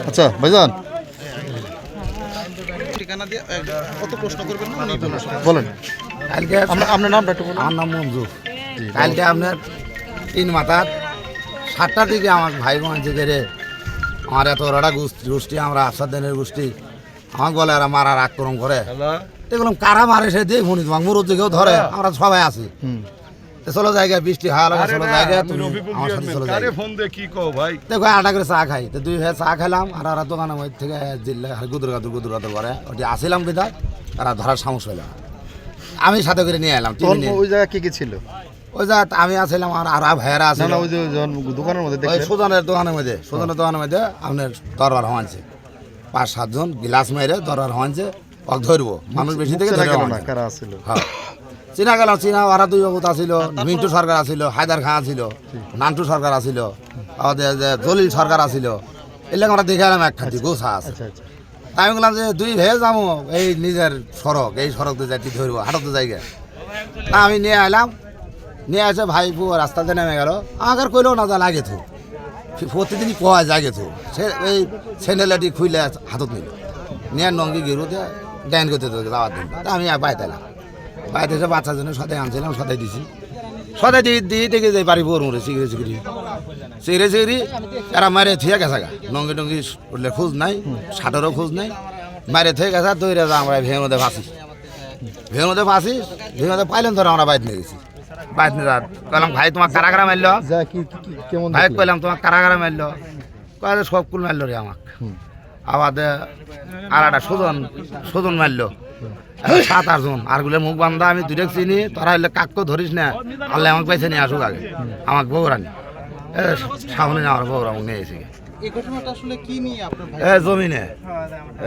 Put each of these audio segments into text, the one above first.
আচ্ছা ভাইজান ঠিকানা দিয়ে কত প্রশ্ন করবেন বলেন কালকে আপনার নামটা একটু বলুন। আমার নাম মঞ্জু। কালকে আপনার 3 মাথার 7টার দিকে আমার ভাই বোন যে আমার এত বড় গোষ্ঠী আমরা আফসাদের গোষ্ঠী আমাকে বলে এরা মারার আক্রমণ করে দেখলাম কারা মারে সে দিয়ে ফোন তোমাকে মুরুদ দিকেও ধরে আমরা সবাই আছি চলো জায়গায় বৃষ্টি হয় লাগে চলো জায়গায় তুমি আমার সাথে চলো জায়গায় ফোন দিয়ে কি কও ভাই দেখো 8 করে চা খাই তো 2 ভাই চা খেলাম আর আর দোকানের মধ্যে থেকে জিল্লা গুদুর করে ওটি আসিলাম বিদায় তারা ধরার সাহস হইল আমি সাথে করে নিয়ে এলাম ওই জায়গা কি ছিল? ওই যা আমি আসলাম আর ভাইয়েরা আছে ওই যে দোকানের মধ্যে ওই সুজনের দোকানের মধ্যে আপনার দরবার হওয়াছে 5-7 জন গিলাস মেরে দরবার হওয়াছে ওক ধরবো মানুষ বেশি থেকে কারা ছিল? হ্যাঁ চিনা গেলাম চিনা ওরা 2 বাবুত আসিল মিন্টু সরকার আসিল হায়দার খান আসিল নান্টু সরকার আসিল জলিল সরকার আসিল এলাকা আমরা দেখে এলাম এক খাতি গোসা আছে তাই আমি বললাম যে 2 ভেয়ে যাবো এই নিজের এই সড়ক দিয়ে যাইতে ধরবো হাঁটতে জায়গা তা আমি নিয়ে এলাম নিয়ে আসে ভাই রাস্তাতে নেমে গেল আমাকে আর কইলেও না যা লাগে তো প্রতিদিনই কোয়া জাগে তো সে এই স্যান্ডেলাটি খুইলে হাতত নিল নিয়ে নঙ্গি গেরুতে ডাইন করতে যাওয়ার দিন আমি বাইতে এলাম বাইতে এসে বাচ্চার জন্য সাথে আনছিলাম সাথে দিছি সাথে দিয়ে দেখে যাই বাড়ি বোর মরে চিগড়ি এরা মারে থিয়ে গেছে গা নঙ্গি টঙ্গি উঠলে খোঁজ নাই শাটারও খোঁজ নাই মারে থিয়ে গেছে তৈরি আমরা ভেঙের মধ্যে ফাঁসি ভেঙে পাইলেন ধরে আমরা বাইতে নিয়ে গেছি বাইতে নিয়ে কইলাম ভাই তোমার কারাগারা মারল ভাই কইলাম তোমার কারাগারা মারল কয়ে সব কুল মারল রে আমাকে আবার আর একটা সুজন মারলো 7-8 জন আরগুলো মুখ বান্ধা আমি 2 চিনি তোরা হইলে কাককে ধরিস না আল্লাহ আমাকে পাইছে নিয়ে আসুক আগে আমাকে বউরানি সামনে আমার বউরা আমাকে নিয়ে এসে জমিনে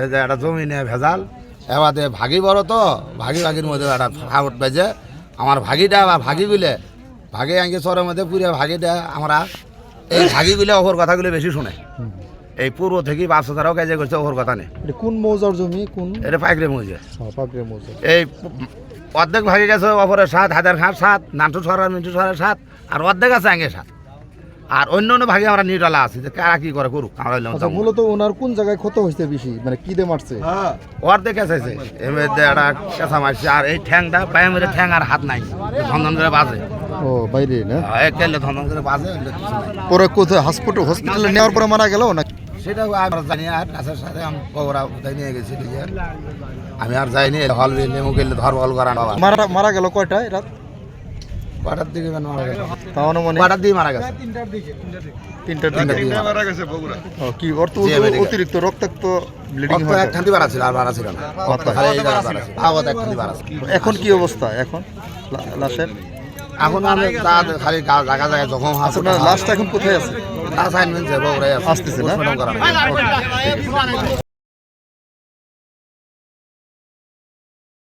এই যে একটা জমিনে ভেজাল এবারে ভাগি বড় তো ভাগির মধ্যে একটা ফাউট বেজে আমার ভাগিটা বা ভাগি আগে চরের মধ্যে পুরে ভাগিটা আমরা এই ভাগিগুলো ওর কথাগুলো বেশি শুনে এই পূর্ব থেকে 5,000 কাজে করছে ওর কথা নেই কোন মৌজার জমি কোন এটা পাইকরে মৌজা এই অর্ধেক ভাগে গেছে অপরে 7 হাজার খান 7 নান্টু সরকার মিন্টু সরকার 7 আর অর্ধেক আছে আগে 7 আর অন্য ভাগে আমরা নিউট্রালা আছি যে কারা কি করে করুক আমরা মূলত ওনার কোন জায়গায় ক্ষত হয়েছে বেশি মানে কি দিয়ে মারছে অর্ধেক আছে এমনি একটা কেঁচা মারছে আর এই ঠ্যাংটা পায়ে মেরে ঠ্যাং আর হাত নাই ধন্দন করে বাজে ও বাইরে না একেলে ধন্দন করে বাজে পরে কোথায় হসপিটালে নেওয়ার পরে মারা গেল না সেটা আমরা জানি আর নাচের সাথে আমি ওরা উঠাই নিয়ে গেছি আমি আর যাইনি হল নেমু গেলে ধরবল করা মারা গেল কয়টায় রাত কটার দিকে মারা গেল তাহলে মনে কটার দিকে মারা গেছে 3টার দিকে মারা গেছে বগুড়া কি অতিরিক্ত রক্তাক্ত ব্লিডিং হয় একখানি বাড়া ছিল আর বাড়া ছিল না একখানি বাড়া এখন কি অবস্থা এখন লাশের এখন আমি খালি জায়গা জখম আছে লাশটা এখন কোথায় আছে লাশ আইন যাবো আসতেছে না